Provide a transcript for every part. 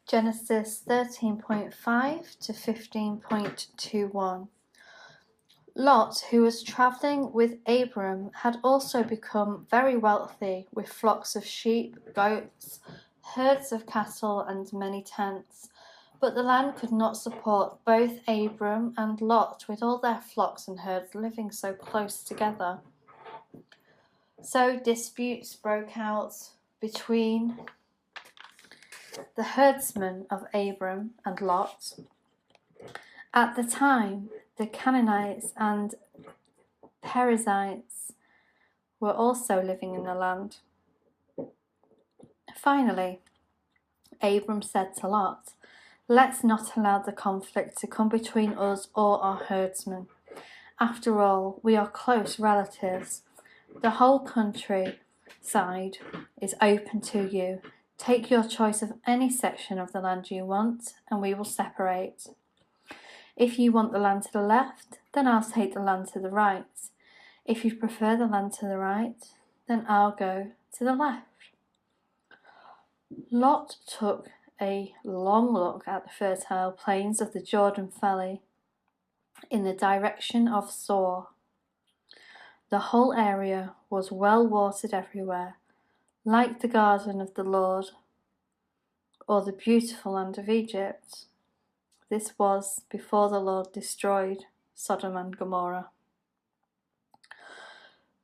Genesis 13.5 to 15.21. Lot, who was travelling with Abram, had also become very wealthy, with flocks of sheep, goats, herds of cattle, and many tents. But the land could not support both Abram and Lot, with all their flocks and herds living so close together. So disputes broke out between the herdsmen of Abram and Lot. At the time, the Canaanites and Perizzites were also living in the land. Finally, Abram said to Lot, "Let's not allow the conflict to come between us or our herdsmen. After all, we are close relatives. The whole countryside is open to you. Take your choice of any section of the land you want, and we will separate. If you want the land to the left, then I'll take the land to the right. If you prefer the land to the right, then I'll go to the left." Lot took a long look at the fertile plains of the Jordan Valley in the direction of So. The whole area was well watered everywhere, like the garden of the Lord or the beautiful land of Egypt. This was before the Lord destroyed Sodom and Gomorrah.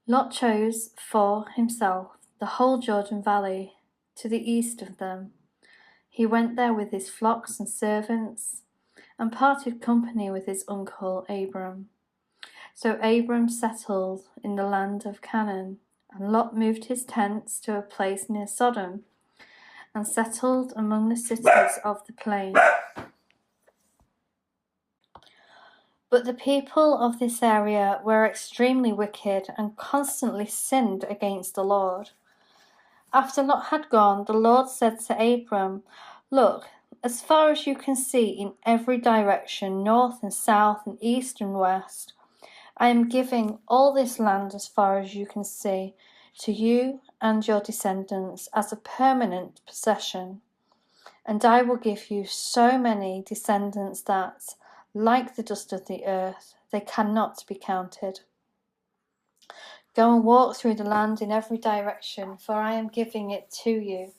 Lot chose for himself the whole Jordan Valley to the east of them. He went there with his flocks and servants and parted company with his uncle Abram. So Abram settled in the land of Canaan, and Lot moved his tents to a place near Sodom and settled among the cities of the plain. But the people of this area were extremely wicked and constantly sinned against the Lord. After Lot had gone, the Lord said to Abram, "Look, as far as you can see in every direction, north and south and east and west, I am giving all this land as far as you can see to you and your descendants as a permanent possession. And I will give you so many descendants that, like the dust of the earth, they cannot be counted. Go and walk through the land in every direction, for I am giving it to you."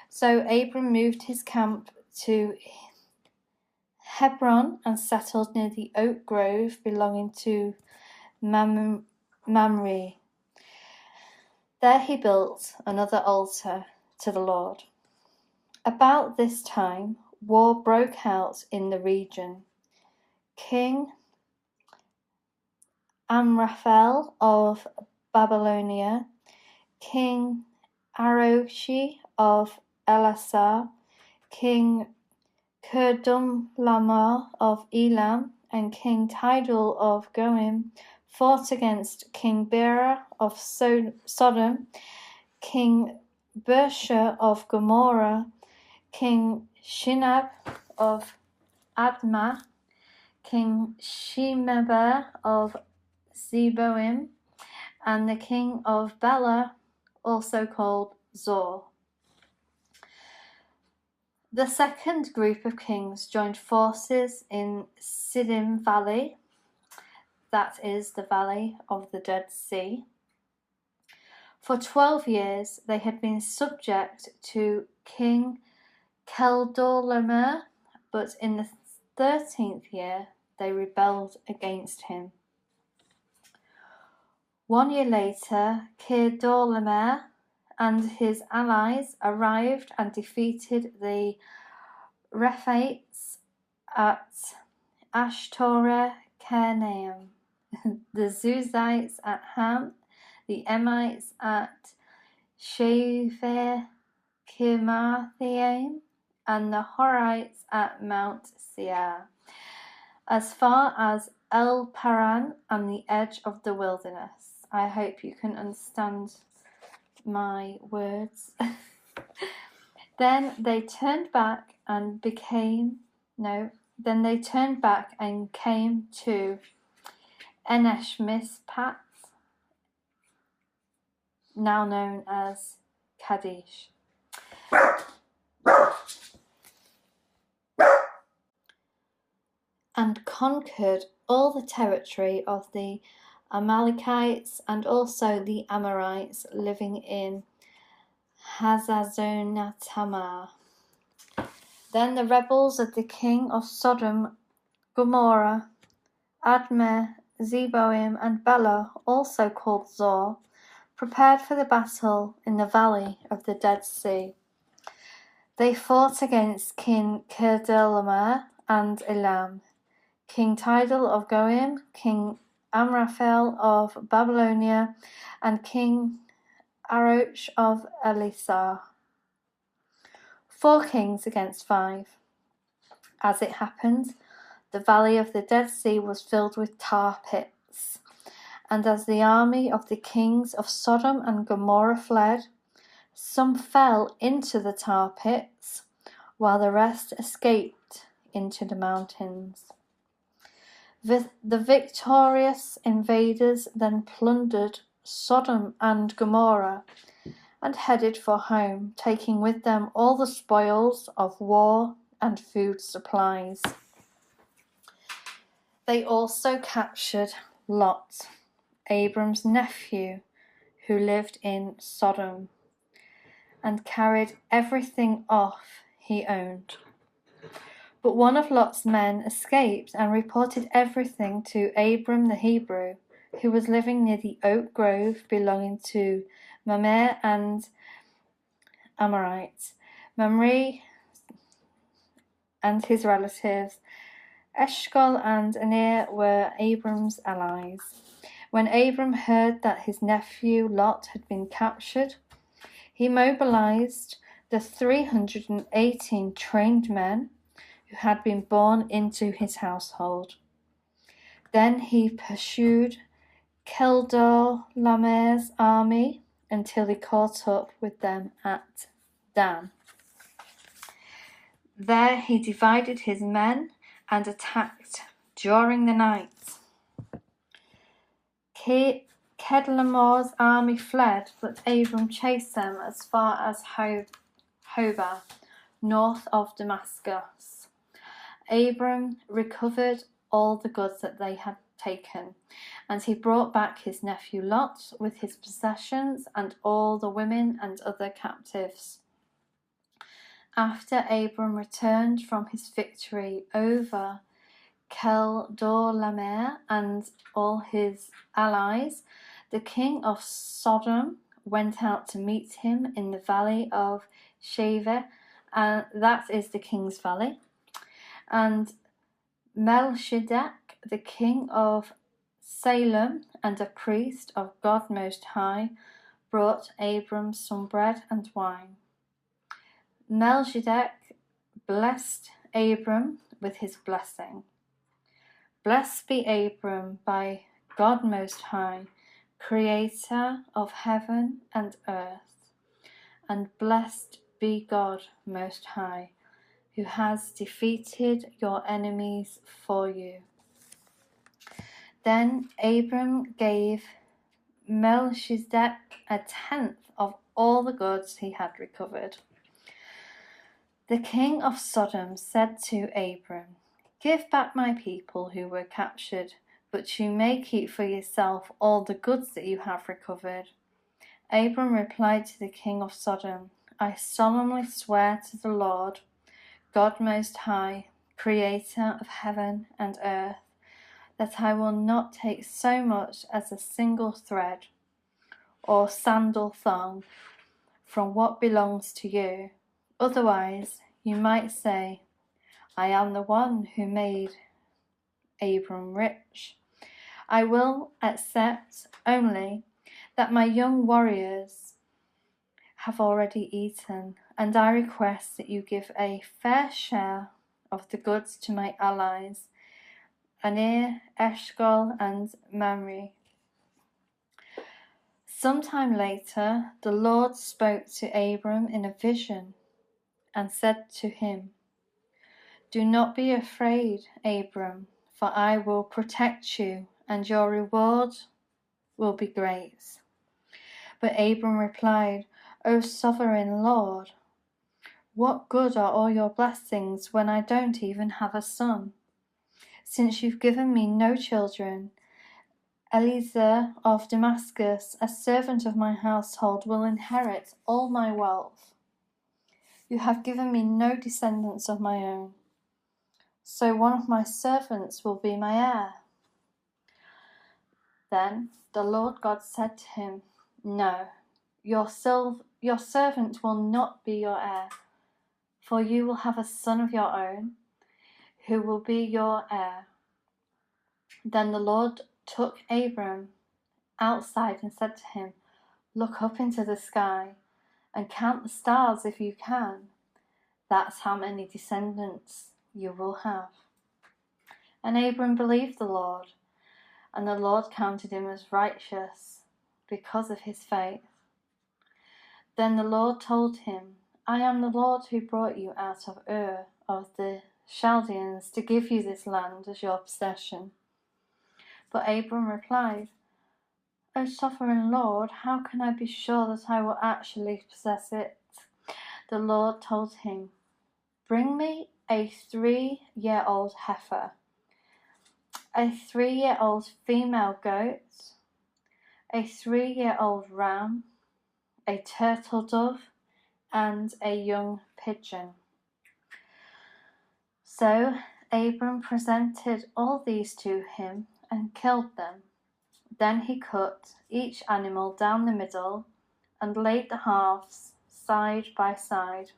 So Abram moved his camp to Hebron and settled near the oak grove belonging to Mamre. There he built another altar to the Lord. About this time, war broke out in the region. King Amraphel of Babylonia, King Arose of Elasar, King Kedorlaomer of Elam, and King Tidal of Goim fought against King Bera of Sodom, King Bersha of Gomorrah, King Shinab of Admah, King Shemeber of Zeboim, and the king of Bela, also called Zor. The second group of kings joined forces in Siddim Valley, that is the valley of the Dead Sea. For 12 years they had been subject to King Kedorlaomer, but in the 13th year they rebelled against him. 1 year later, Kedorlaomer and his allies arrived and defeated the Rephaites at Ashtoreth Karnaim, the Zuzites at Ham, the Emites at Shaver Kimathaim, and the Horites at Mount Seir, as far as El Paran and the edge of the wilderness. I hope you can understand my words. Then they turned back and came to Eneshmispat, now known as Kadesh. and conquered all the territory of the Amalekites and also the Amorites living in Hazazon-Tamar. Then the rebels of the king of Sodom, Gomorrah, Admah, Zeboim, and Bela, also called Zor, prepared for the battle in the valley of the Dead Sea. They fought against King Kedorlaomer and Elam, King Tidal of Goim, King Amraphel of Babylonia, and King Arosh of Elasar. 4 kings against 5. As it happened, the valley of the Dead Sea was filled with tar pits. And as the army of the kings of Sodom and Gomorrah fled, some fell into the tar pits, while the rest escaped into the mountains. The victorious invaders then plundered Sodom and Gomorrah and headed for home, taking with them all the spoils of war and food supplies. They also captured Lot, Abram's nephew, who lived in Sodom, and carried everything off he owned. But one of Lot's men escaped and reported everything to Abram the Hebrew, who was living near the oak grove belonging to Mamre and Amorites. Mamre and his relatives, Eshcol and Aner, were Abram's allies. When Abram heard that his nephew Lot had been captured, he mobilized the 318 trained men who had been born into his household. Then he pursued Kedorlaomer's army until he caught up with them at Dan. There he divided his men and attacked during the night. Kedorlaomer's army fled, but Abram chased them as far as Hobah, north of Damascus. Abram recovered all the goods that they had taken, and he brought back his nephew Lot with his possessions and all the women and other captives. After Abram returned from his victory over Kedorlaomer and all his allies, the king of Sodom went out to meet him in the valley of Shaveh, and that is the king's valley. And Melchizedek, the king of Salem and a priest of God Most High, brought Abram some bread and wine. Melchizedek blessed Abram with his blessing. Blessed be Abram by God Most High, creator of heaven and earth, and blessed be God Most High, who has defeated your enemies for you. Then Abram gave Melchizedek 1/10 of all the goods he had recovered. The king of Sodom said to Abram, "Give back my people who were captured, but you may keep for yourself all the goods that you have recovered." Abram replied to the king of Sodom, "I solemnly swear to the Lord, God Most High, creator of heaven and earth, that I will not take so much as a single thread or sandal thong from what belongs to you. Otherwise, you might say, I am the one who made Abram rich. I will accept only that my young warriors have already eaten, and I request that you give a fair share of the goods to my allies, Aner, Eshcol, and Mamre." Sometime later, the Lord spoke to Abram in a vision and said to him, "Do not be afraid, Abram, for I will protect you, and your reward will be great." But Abram replied, "O sovereign Lord, what good are all your blessings when I don't even have a son? since you've given me no children. Eliezer of Damascus, a servant of my household, will inherit all my wealth. You have given me no descendants of my own, so one of my servants will be my heir." Then the Lord God said to him, "No, your servant will not be your heir, for you will have a son of your own, who will be your heir." Then the Lord took Abram outside and said to him, "Look up into the sky and count the stars if you can. That's how many descendants you will have." And Abram believed the Lord, and the Lord counted him as righteous because of his faith. Then the Lord told him, "I am the Lord who brought you out of Ur of the Chaldeans to give you this land as your possession." But Abram replied, "O sovereign Lord, how can I be sure that I will actually possess it?" The Lord told him, "Bring me a 3-year-old heifer, a 3-year-old female goat, a 3-year-old ram, a turtle dove, and a young pigeon." So Abram presented all these to him and killed them. Then he cut each animal down the middle and laid the halves side by side.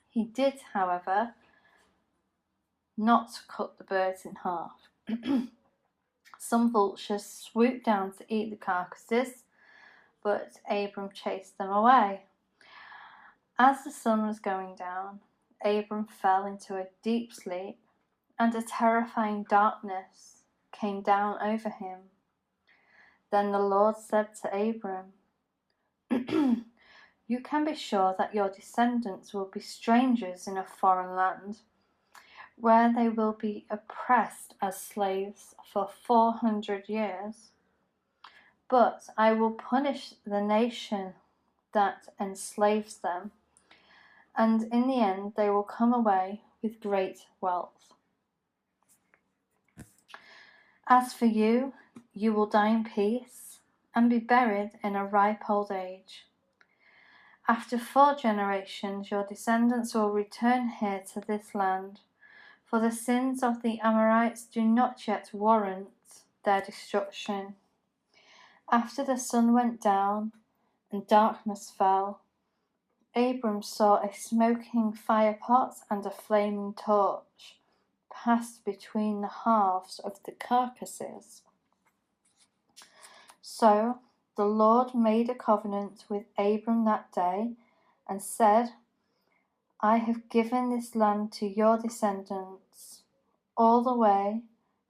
He did, however, not cut the birds in half. Some vultures swooped down to eat the carcasses, but Abram chased them away. As the sun was going down, Abram fell into a deep sleep, and a terrifying darkness came down over him. Then the Lord said to Abram, "You can be sure that your descendants will be strangers in a foreign land, where they will be oppressed as slaves for 400 years. But I will punish the nation that enslaves them, and in the end they will come away with great wealth. As for you, you will die in peace and be buried in a ripe old age. After 4 generations, your descendants will return here to this land, for the sins of the Amorites do not yet warrant their destruction." After the sun went down and darkness fell, Abram saw a smoking firepot and a flaming torch passed between the halves of the carcasses. So the Lord made a covenant with Abram that day and said, "I have given this land to your descendants, all the way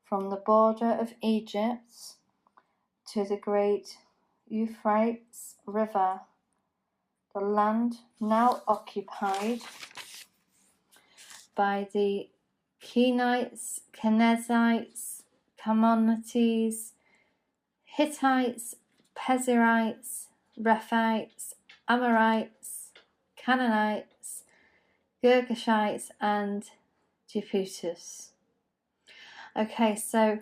from the border of Egypt to the great Euphrates River, the land now occupied by the Canaanites, Canaanites, Hittites, Perizzites, Rephites, Amorites, Canaanites, Girgashites, and Jebusites." Okay, so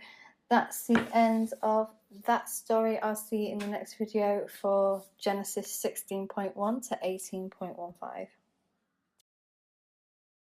that's the end of that story. I'll see you in the next video for Genesis 16.1 to 18.15.